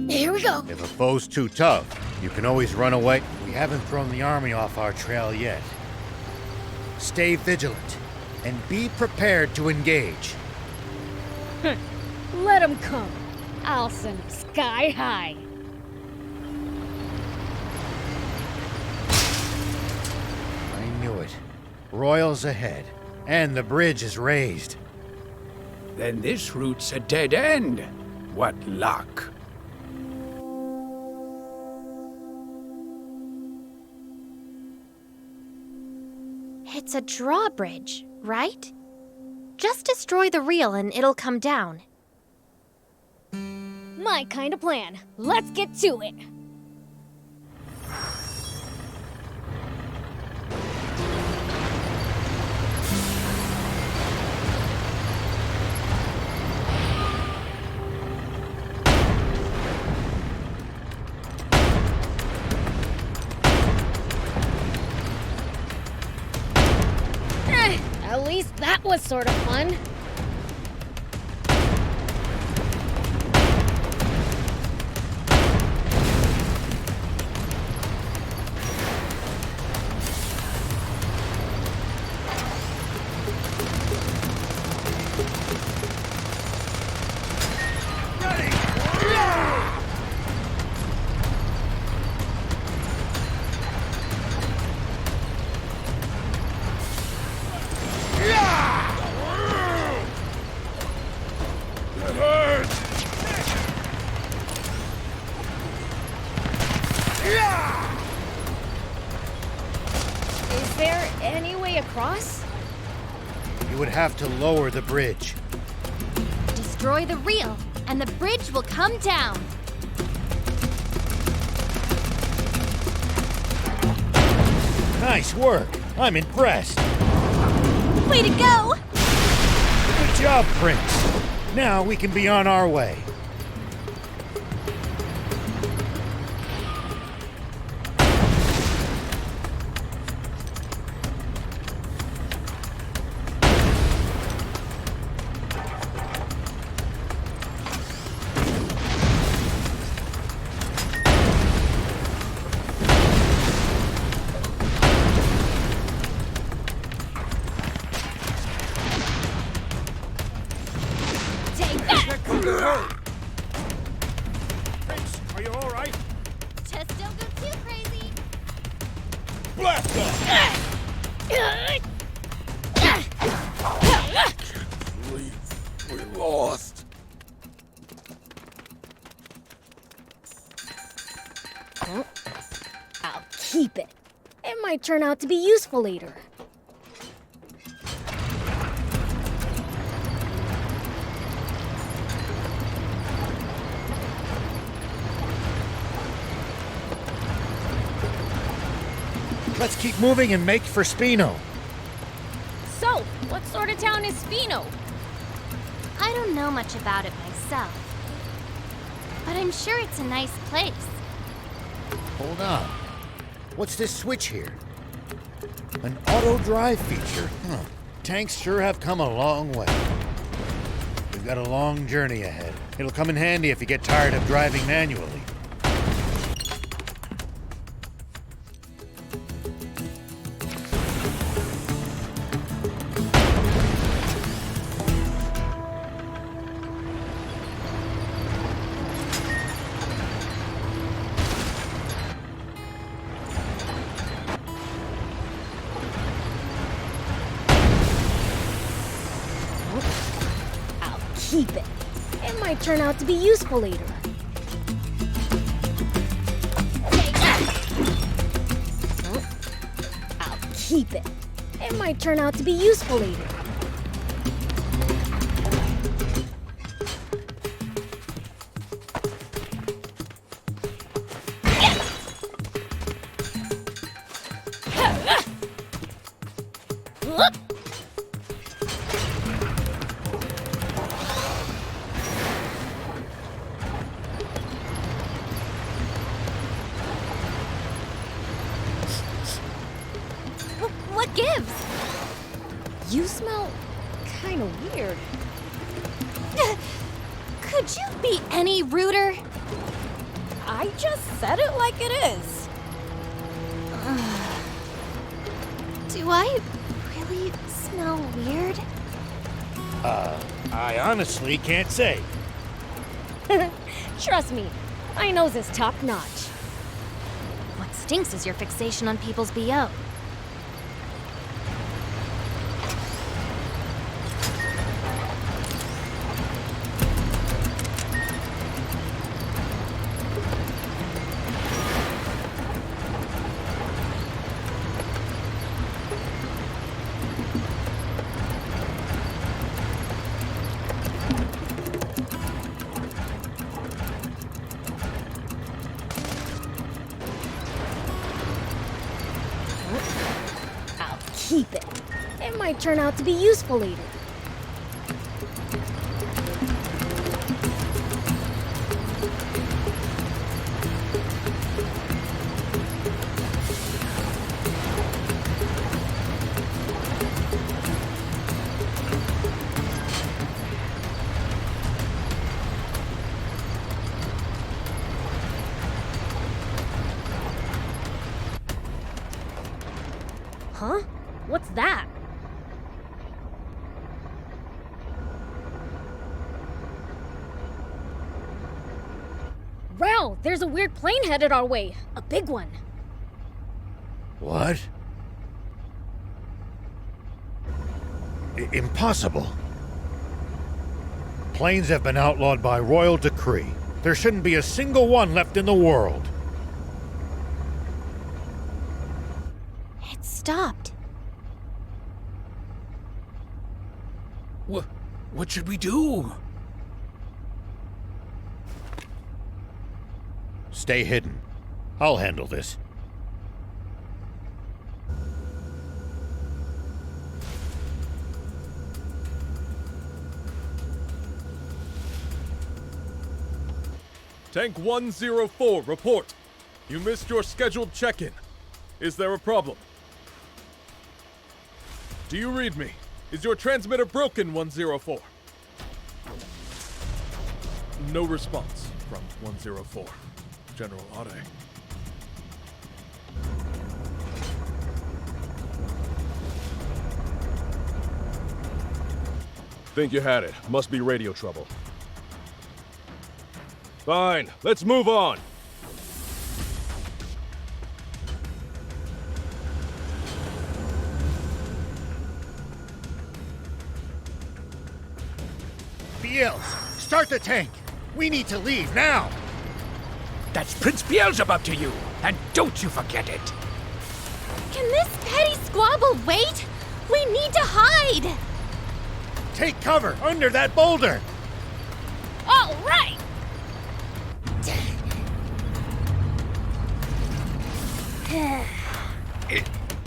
Here we go. If a foe's too tough, you can always run away. We haven't thrown the army off our trail yet. Stay vigilant and be prepared to engage. Let them come. I'll send them sky high. I knew it. Royals ahead, and the bridge is raised. Then this route's a dead end. What luck. It's a drawbridge, right? Just destroy the reel and it'll come down. My kind of plan. Let's get to it. At least that was sort of fun. Is there any way across? You would have to lower the bridge. Destroy the reel and the bridge will come down. Nice work. I'm impressed. Way to go! Good job, Prince. Now we can be on our way. Prince, are you all right? Just don't go too crazy. Blast We lost. I'll keep it. It might turn out to be useful later. Let's keep moving and make for Spino. So, what sort of town is Spino? I don't know much about it myself, but I'm sure it's a nice place. Hold on. What's this switch here? An auto drive feature? Huh. Tanks sure have come a long way. We've got a long journey ahead. It'll come in handy if you get tired of driving manually. I'll keep it. It might turn out to be useful later. I'll keep it. It might turn out to be useful later. kinda weird. Could you be any ruder? I just said it like it is. Do I really smell weird? I honestly can't say. Trust me, my nose is top notch. What stinks is your fixation on people's BO. I'll keep it. It might turn out to be useful later. Huh? What's that? Wow, there's a weird plane headed our way. A big one. What? Impossible. Planes have been outlawed by royal decree. There shouldn't be a single one left in the world. It stopped. What should we do? Stay hidden. I'll handle this. Tank 104, report. You missed your scheduled check-in. Is there a problem? Do you read me? Is your transmitter broken, 104? No response from 104. General Ade. Think you had it. Must be radio trouble. Fine, let's move on. BLs, start the tank. We need to leave now. That's Prince Beelzebub to you, and don't you forget it. Can this petty squabble wait? We need to hide! Take cover under that boulder. All right!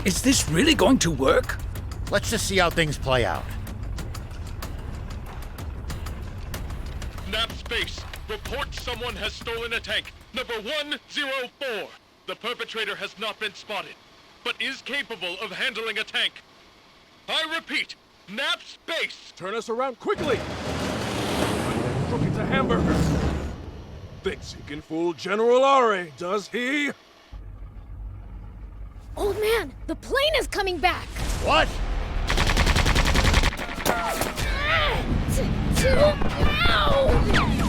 Is this really going to work? Let's just see how things play out. Nap space. Report someone has stolen a tank. Number 104. The perpetrator has not been spotted, but is capable of handling a tank. I repeat, nap space. Turn us around quickly. Cook it to hamburger. Thinks he can fool General Ari, does he? Old man, the plane is coming back! What?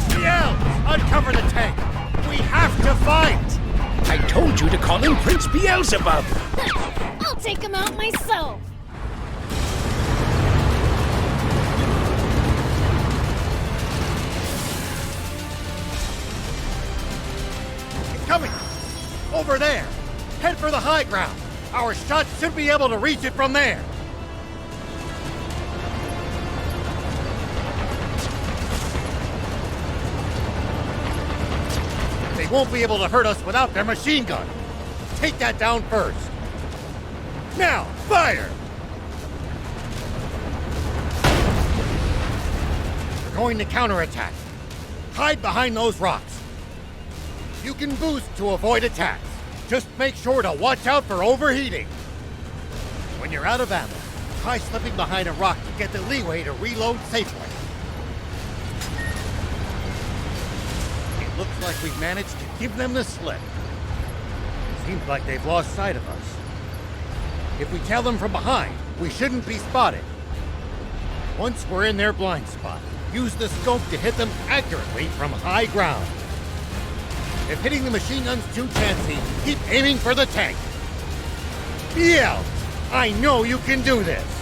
BL, uncover the tank. We have to fight. I told you to call him Prince Beelzebub. I'll take him out myself! It's coming. Over there. Head for the high ground. Our shots should be able to reach it from there. They won't be able to hurt us without their machine gun. Take that down first. Now, fire! We're going to counterattack. Hide behind those rocks. You can boost to avoid attacks. Just make sure to watch out for overheating. When you're out of ammo, try slipping behind a rock to get the leeway to reload safely. It looks like we've managed to give them the slip. Seems like they've lost sight of us. If we tail them from behind, we shouldn't be spotted. Once we're in their blind spot, use the scope to hit them accurately from high ground. If hitting the machine gun's too chancy, keep aiming for the tank. Be out! I know you can do this!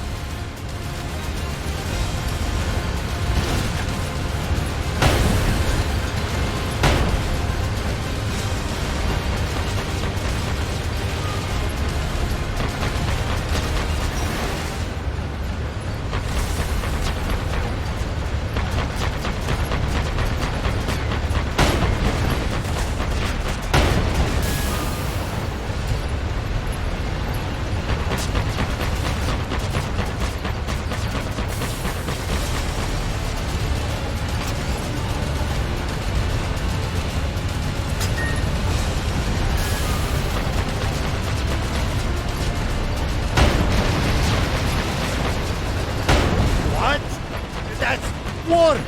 Water!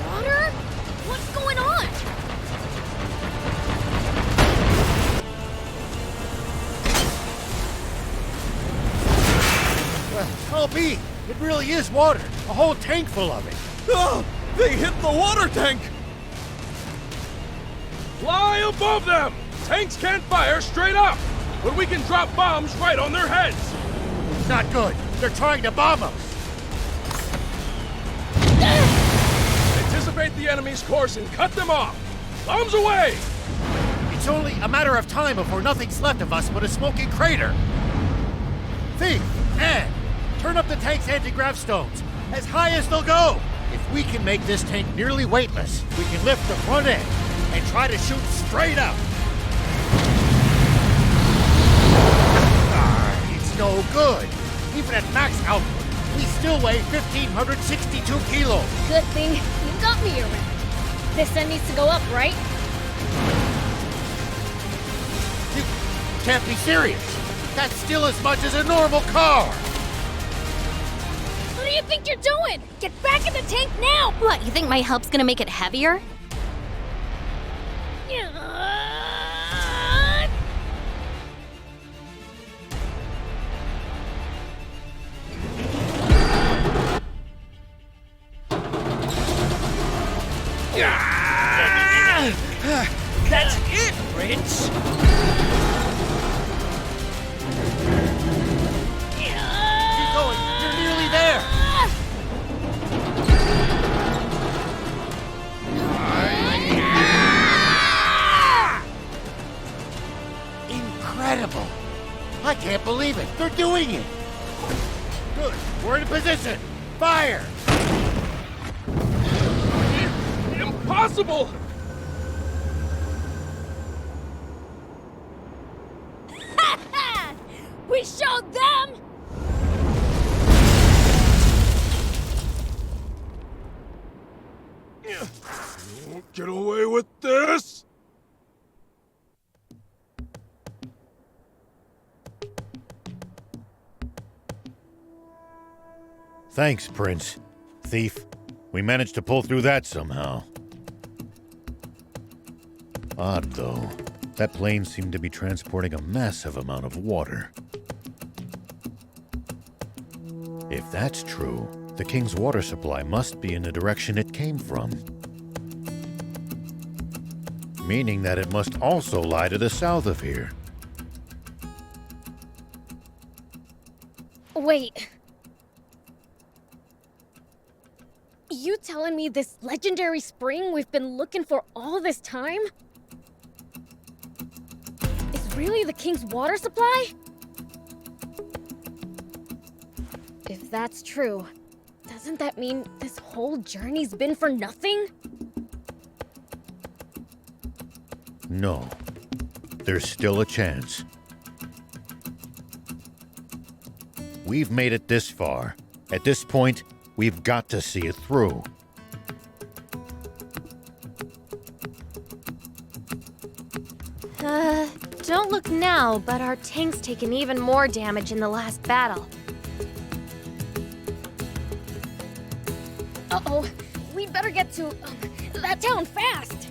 Water? What's going on? Well, I'll be. It really is water. A whole tank full of it. Oh, they hit the water tank! Fly above them! Tanks can't fire straight up, but we can drop bombs right on their heads! Not good. They're trying to bomb us. Anticipate the enemy's course and cut them off! Bombs away! It's only a matter of time before nothing's left of us but a smoking crater. Thief, Ann, turn up the tank's anti-grav stones as high as they'll go. If we can make this tank nearly weightless, we can lift the front end and try to shoot straight up. It's no good. Even at max output, we still weigh 1,562 kilos. Good thing you got me around. This end needs to go up, right? You can't be serious. That's still as much as a normal car. What do you think you're doing? Get back in the tank now! What, you think my help's gonna make it heavier? That's it, Prince! Keep going. You're nearly there. Incredible. I can't believe it. They're doing it. Good. We're in position. Fire. Impossible! We showed them! You won't get away with this! Thanks, Prince. Thief. We managed to pull through that somehow. Odd, though. That plane seemed to be transporting a massive amount of water. If that's true, the King's water supply must be in the direction it came from. Meaning that it must also lie to the south of here. Wait. You telling me this legendary spring we've been looking for all this time is really the King's water supply? If that's true, doesn't that mean this whole journey's been for nothing? No. There's still a chance. We've made it this far. At this point, we've got to see it through. Don't look now, but our tank's taken even more damage in the last battle. Uh-oh. We'd better get to that town fast.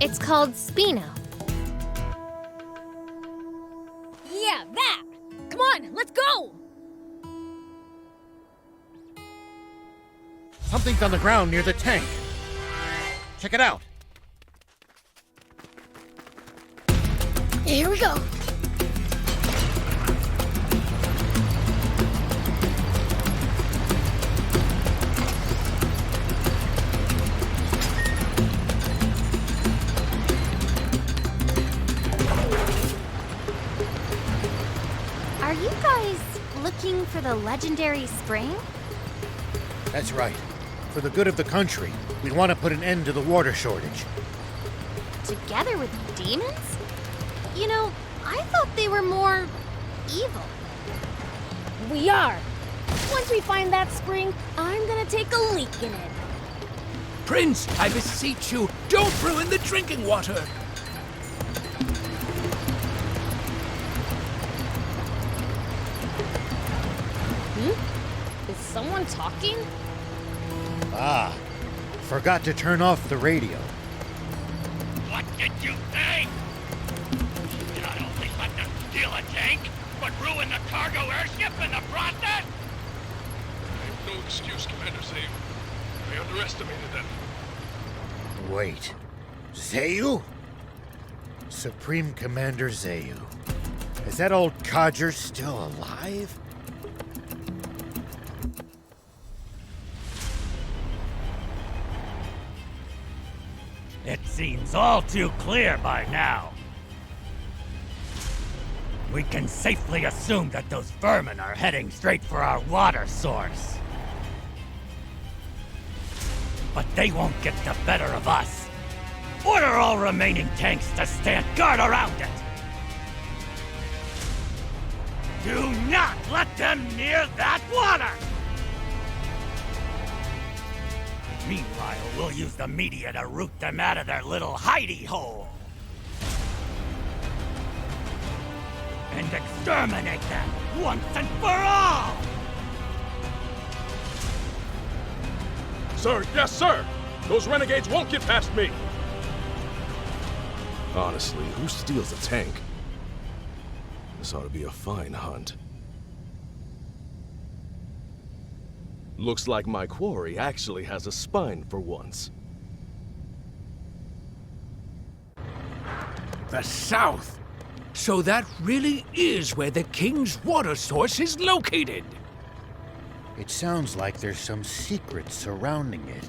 It's called Spino. Yeah, that. Come on, let's go. Something's on the ground near the tank. Check it out. Here we go. Are you guys looking for the legendary spring? That's right. For the good of the country, we want to put an end to the water shortage. Together with demons? You know, I thought they were more evil. We are. Once we find that spring, I'm gonna take a leak in it. Prince, I beseech you, don't ruin the drinking water. Is someone talking? Ah, forgot to turn off the radio. What did you think? You not only let them steal a tank, but ruin the cargo airship in the process? I have no excuse, Commander Zayu. I underestimated them. Wait, Zayu? Supreme Commander Zayu. Is that old codger still alive? It seems all too clear by now. We can safely assume that those vermin are heading straight for our water source. But they won't get the better of us. Order all remaining tanks to stand guard around it. Do not let them near that water! Meanwhile, we'll use the media to root them out of their little hidey hole. And exterminate them once and for all! Sir, yes, sir! Those renegades won't get past me! Honestly, who steals a tank? This ought to be a fine hunt. Looks like my quarry actually has a spine for once. The south. So that really is where the king's water source is located. It sounds like there's some secret surrounding it.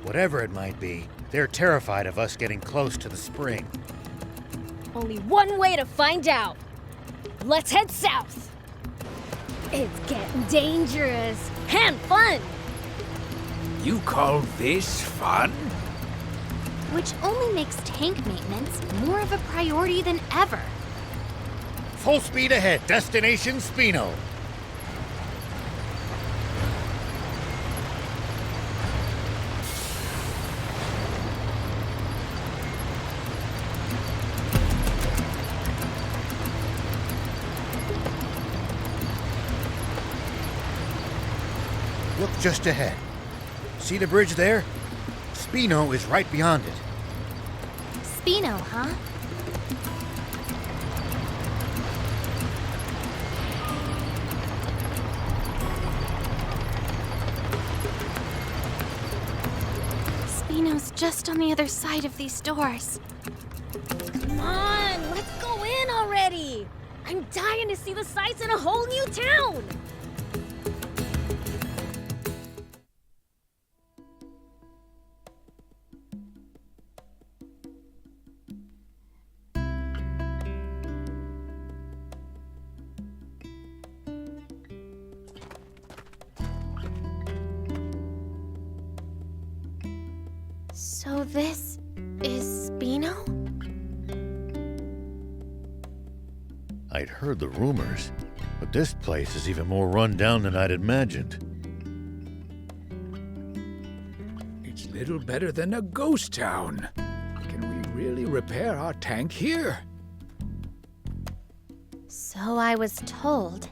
Whatever it might be, they're terrified of us getting close to the spring. Only one way to find out. Let's head south. It's getting dangerous and fun. You call this fun? Which only makes tank maintenance more of a priority than ever. Full speed ahead, destination Spino. Look just ahead. See the bridge there? Spino is right beyond it. Spino, huh? Spino's just on the other side of these doors. Come on, let's go in already. I'm dying to see the sights in a whole new town. So this is Spino? I'd heard the rumors, but this place is even more run down than I'd imagined. It's little better than a ghost town. Can we really repair our tank here? So I was told.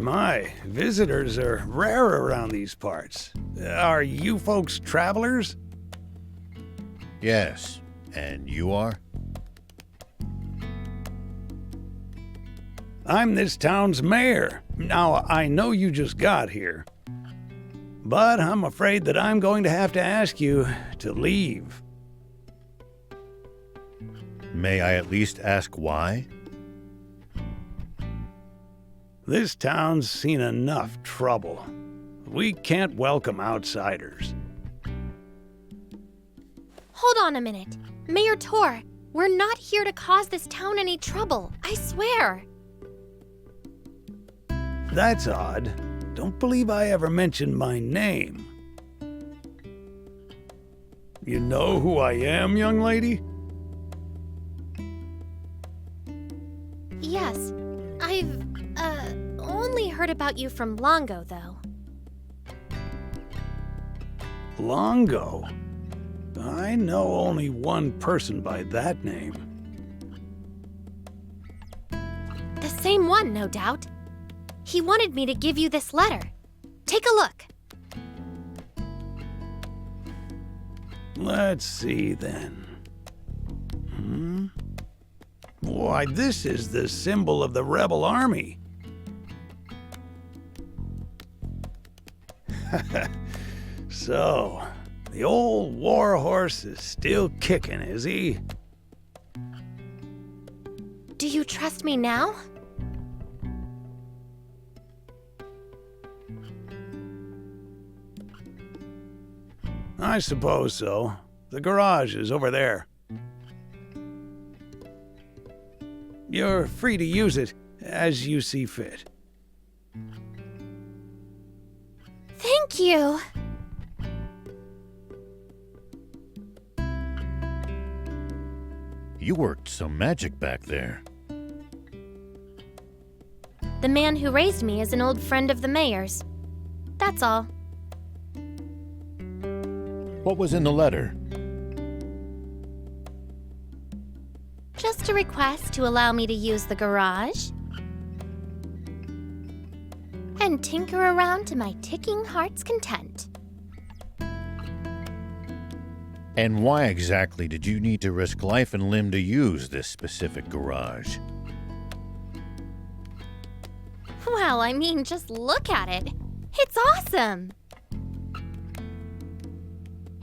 My, visitors are rare around these parts. Are you folks travelers? Yes. And you are? I'm this town's mayor. Now, I know you just got here, but I'm afraid that I'm going to have to ask you to leave. May I at least ask why? This town's seen enough trouble. We can't welcome outsiders. Hold on a minute. Mayor Tor, we're not here to cause this town any trouble, I swear. That's odd. Don't believe I ever mentioned my name. You know who I am, young lady? Yes, I've, only heard about you from Longo, though. Longo? I know only one person by that name. The same one, no doubt. He wanted me to give you this letter. Take a look. Let's see, then. Why, this is the symbol of the rebel army. So, the old war horse is still kicking, is he? Do you trust me now? I suppose so. The garage is over there. You're free to use it as you see fit. Thank you. You worked some magic back there. The man who raised me is an old friend of the mayor's. That's all. What was in the letter? Just a request to allow me to use the garage and tinker around to my ticking heart's content. And why exactly did you need to risk life and limb to use this specific garage? Well, I mean, just look at it. It's awesome.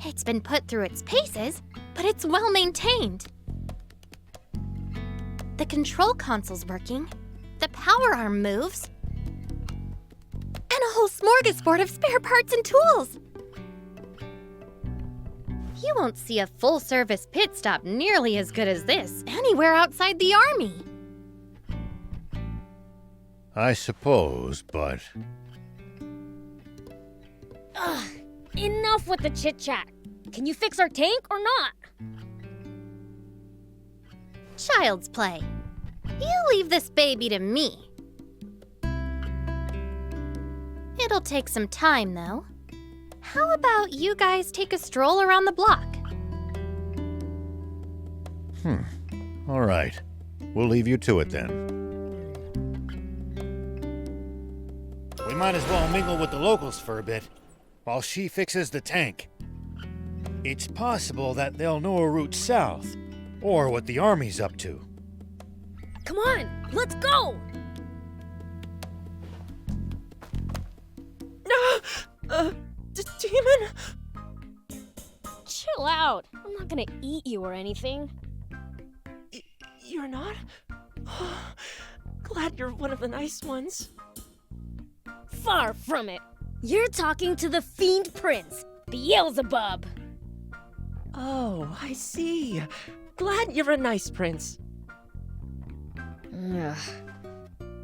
It's been put through its paces, but it's well maintained. The control console's working, the power arm moves, and a whole smorgasbord of spare parts and tools. You won't see a full-service pit stop nearly as good as this anywhere outside the army. I suppose, but... Ugh, enough with the chit-chat. Can you fix our tank or not? Child's play. You leave this baby to me. It'll take some time, though. How about you guys take a stroll around the block? All right. We'll leave you to it then. We might as well mingle with the locals for a bit, while she fixes the tank. It's possible that they'll know a route south, or what the army's up to. Come on, let's go! Demon? Chill out. I'm not gonna eat you or anything. You're not? Glad you're one of the nice ones. Far from it. You're talking to the Fiend Prince, Beelzebub. Oh, I see. Glad you're a nice prince. Ugh.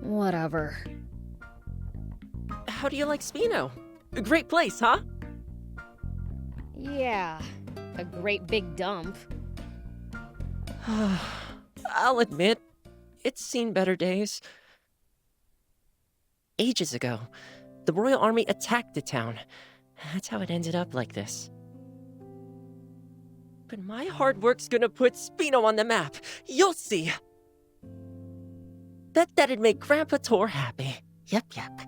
Whatever. How do you like Spino? A great place, huh? Yeah, a great big dump. I'll admit, it's seen better days. Ages ago, the Royal Army attacked the town. That's how it ended up like this. But my hard work's gonna put Spino on the map. You'll see. Bet that'd make Grandpa Tor happy. Yep.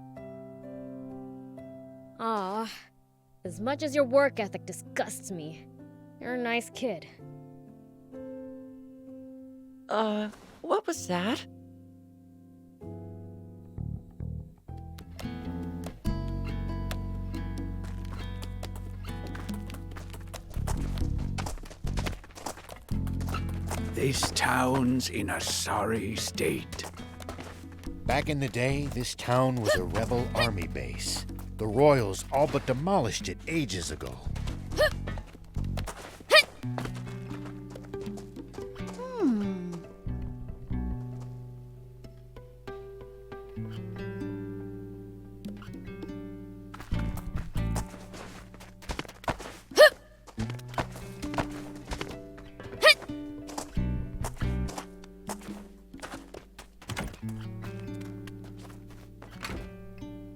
Aw, as much as your work ethic disgusts me, you're a nice kid. What was that? This town's in a sorry state. Back in the day, this town was a rebel army base. The Royals all but demolished it ages ago.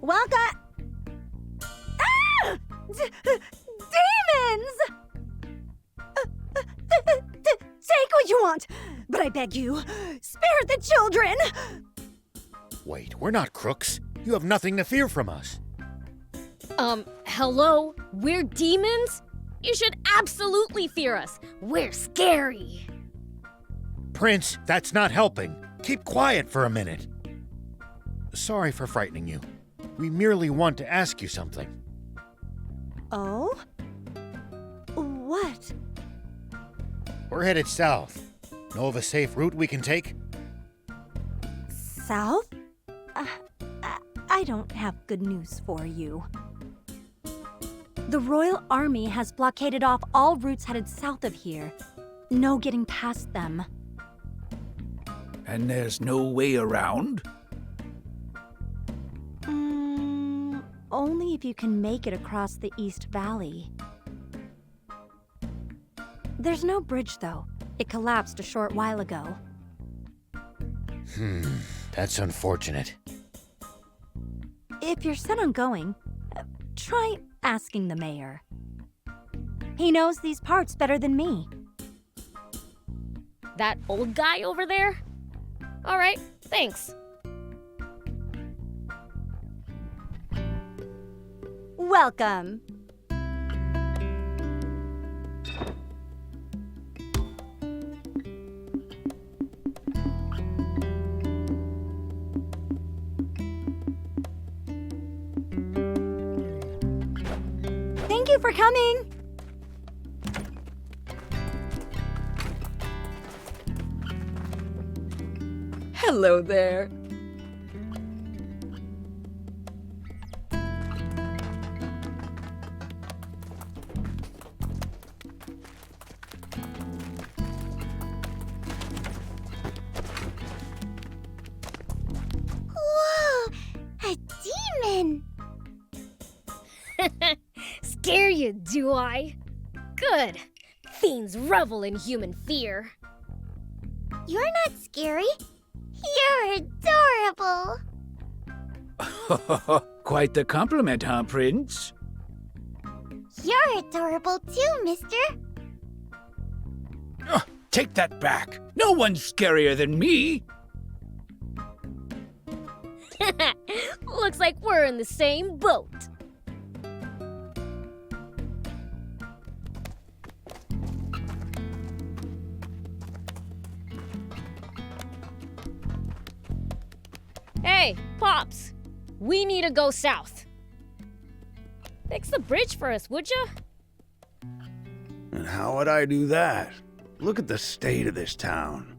Welcome. Ah! Demons! Take what you want, but I beg you, spare the children! Wait, we're not crooks. You have nothing to fear from us. Hello? We're demons? You should absolutely fear us. We're scary. Prince, that's not helping. Keep quiet for a minute. Sorry for frightening you. We merely want to ask you something. Oh? What? We're headed south. Know of a safe route we can take? South? I don't have good news for you. The Royal Army has blockaded off all routes headed south of here. No getting past them. And there's no way around? Only if you can make it across the East Valley. There's no bridge, though. It collapsed a short while ago. That's unfortunate. If you're set on going, try asking the mayor. He knows these parts better than me. That old guy over there? All right, thanks. Welcome. Thank you for coming. Hello there. Whoa! A demon! Scare you, do I? Good. Fiends revel in human fear. You're not scary. You're adorable. Quite the compliment, huh, Prince? You're adorable too, mister. Take that back. No one's scarier than me. Looks like we're in the same boat. Hey, Pops. We need to go south. Fix the bridge for us, would ya? And how would I do that? Look at the state of this town.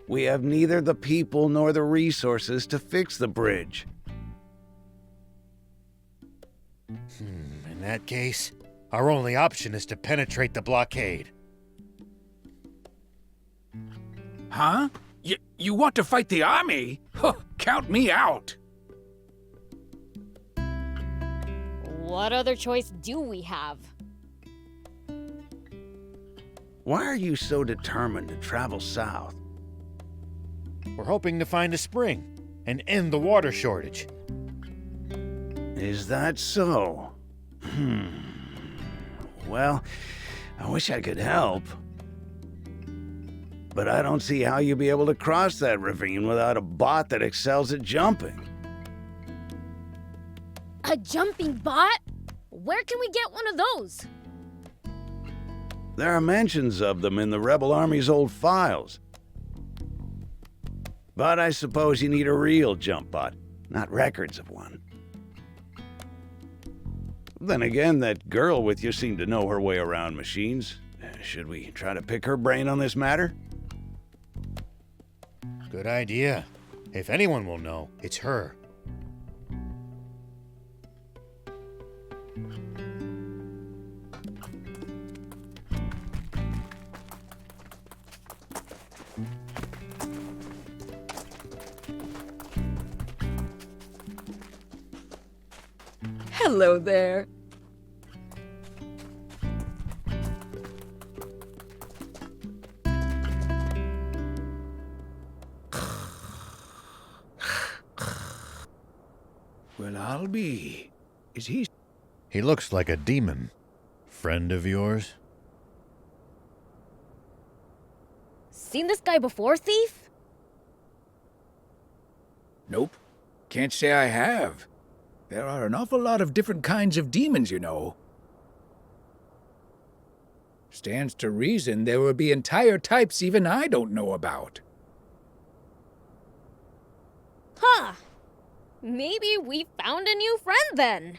We have neither the people nor the resources to fix the bridge. In that case, our only option is to penetrate the blockade. Huh? You want to fight the army? Huh, count me out. What other choice do we have? Why are you so determined to travel south? We're hoping to find a spring and end the water shortage. Is that so? Well, I wish I could help. but I don't see how you'll be able to cross that ravine without a bot that excels at jumping. A jumping bot? Where can we get one of those? There are mentions of them in the Rebel Army's old files. But I suppose you need a real jump bot, not records of one. Then again, that girl with you seemed to know her way around machines. Should we try to pick her brain on this matter? Good idea. If anyone will know, it's her. Hello there. Well, I'll be. Is he? He looks like a demon. Friend of yours? Seen this guy before, Thief? Nope. Can't say I have. There are an awful lot of different kinds of demons, you know. Stands to reason there will be entire types even I don't know about. Huh. Maybe we found a new friend then.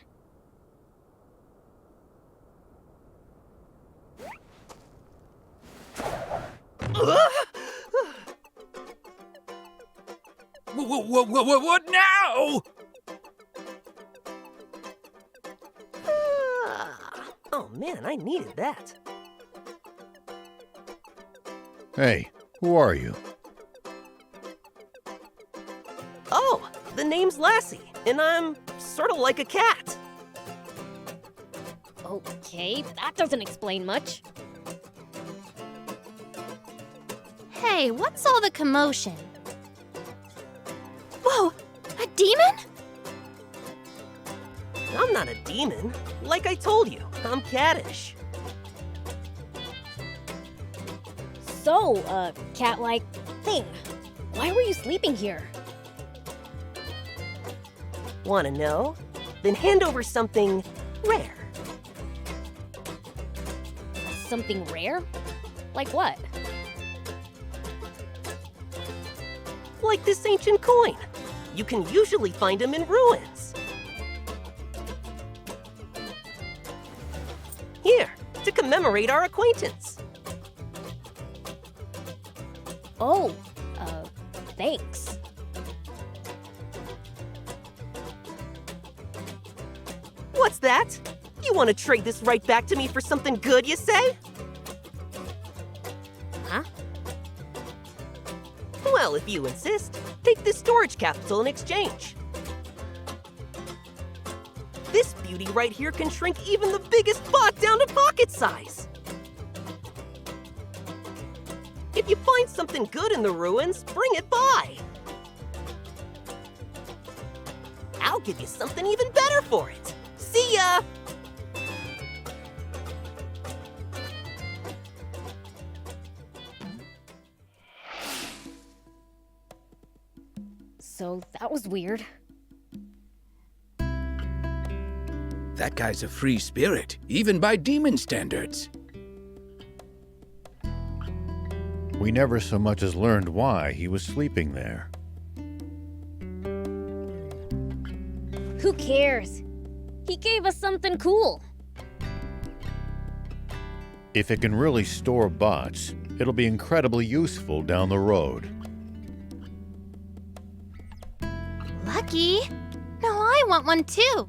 What now? Oh man, I needed that. Hey, who are you? Oh, the name's Lassie, and I'm sort of like a cat. Okay, that doesn't explain much. Hey, what's all the commotion? Whoa, a demon? I'm not a demon. Like I told you, I'm cattish. So, cat-like thing. Why were you sleeping here? Wanna know? Then hand over something rare. Something rare? Like what? Like this ancient coin. You can usually find them in ruins. Here, to commemorate our acquaintance. Oh, thanks. What's that? You want to trade this right back to me for something good, you say? Huh? Well, if you insist, take this storage capsule in exchange. This beauty right here can shrink even the biggest bot down to pocket size. If you find something good in the ruins, bring it by. I'll give you something even better for it. See ya! So that was weird. That guy's a free spirit, even by demon standards. We never so much as learned why he was sleeping there. Who cares? He gave us something cool. If it can really store bots, it'll be incredibly useful down the road. Lucky. Now I want one too.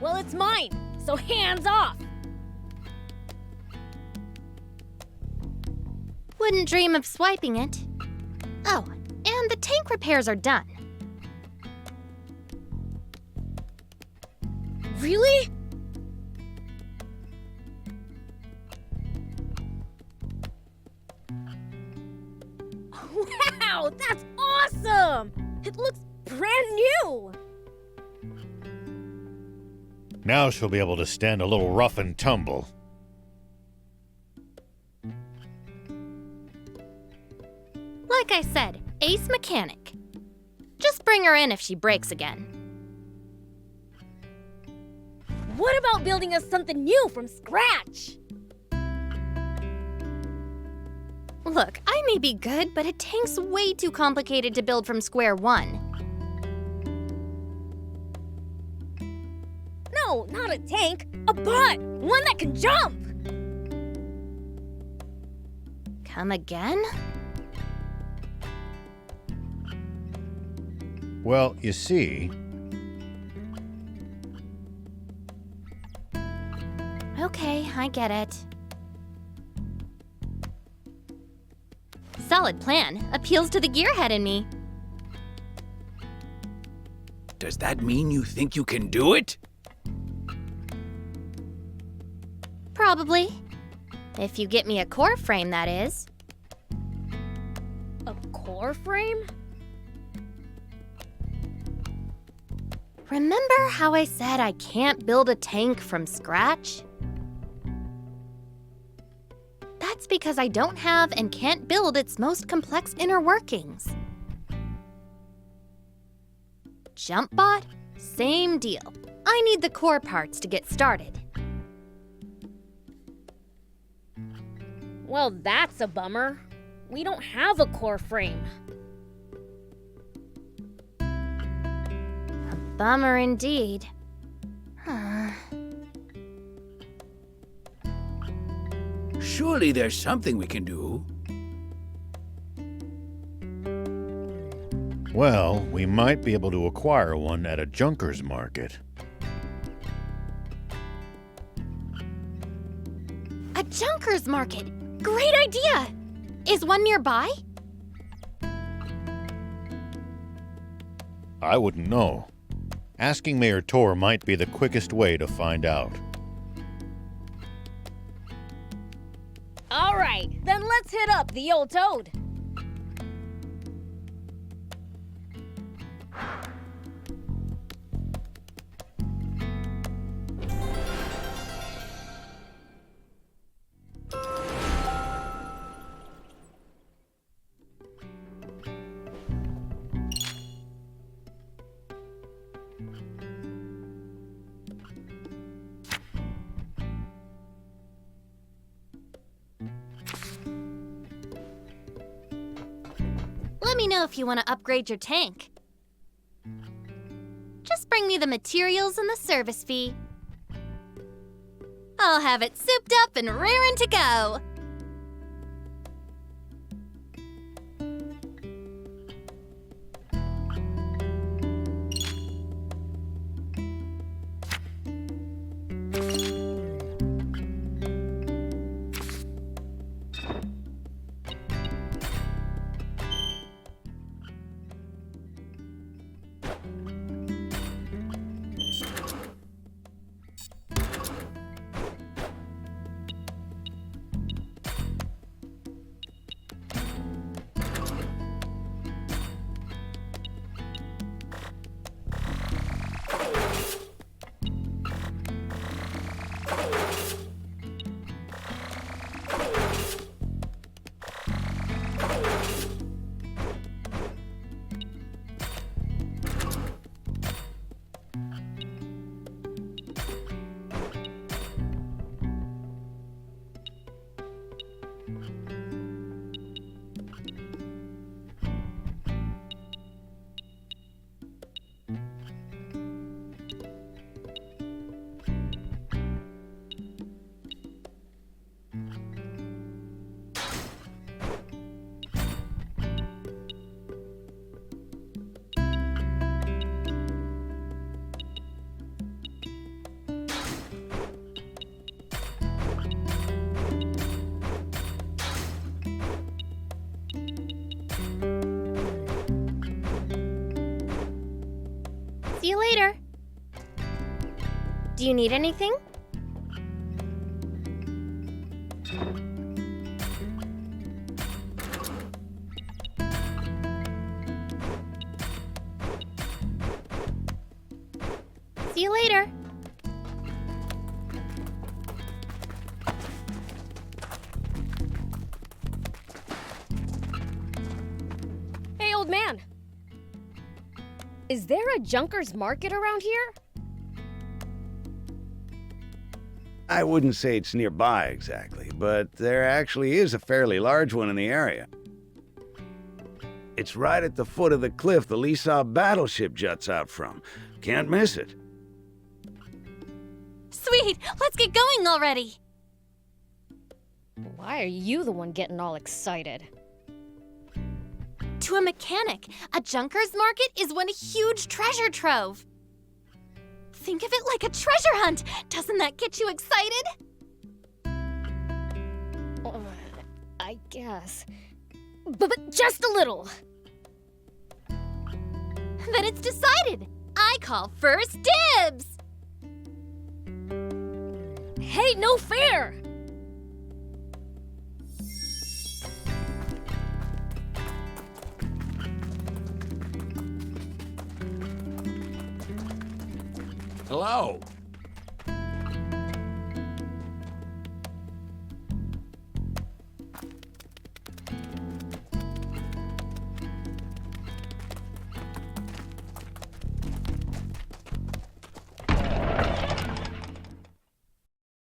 Well, it's mine, so hands off. Wouldn't dream of swiping it. Oh, and the tank repairs are done. Really? Wow, that's awesome! It looks brand new! Now she'll be able to stand a little rough and tumble. Like I said, ace mechanic. Just bring her in if she breaks again. What about building us something new from scratch? Look, I may be good, but a tank's way too complicated to build from square one. No, not a tank. A bot! One that can jump! Come again? Well, you see, Okay, I get it. Solid plan. Appeals to the gearhead in me. Does that mean you think you can do it? Probably. If you get me a core frame, that is. A core frame? Remember how I said I can't build a tank from scratch? That's because I don't have and can't build its most complex inner workings. JumpBot? Same deal. I need the core parts to get started. Well, that's a bummer. We don't have a core frame. Bummer indeed. Surely there's something we can do. well, we might be able to acquire one at a junker's market. A junker's market! Great idea! Is one nearby? I wouldn't know. Asking Mayor Tor might be the quickest way to find out. All right, then let's hit up the old toad. Let me know if you want to upgrade your tank. Just bring me the materials and the service fee. I'll have it souped up and raring to go. See you later. Do you need anything? See you later. Old man, is there a junker's market around here? I wouldn't say it's nearby exactly, but there actually is a fairly large one in the area. It's right at the foot of the cliff the Lisa battleship juts out from. Can't miss it. Sweet! Let's get going already! Why are you the one getting all excited? To a mechanic, a junker's market is one huge treasure trove. Think of it like a treasure hunt! Doesn't that get you excited? I guess. But just a little. Then it's decided! I call first dibs! Hey, no fair! Hello.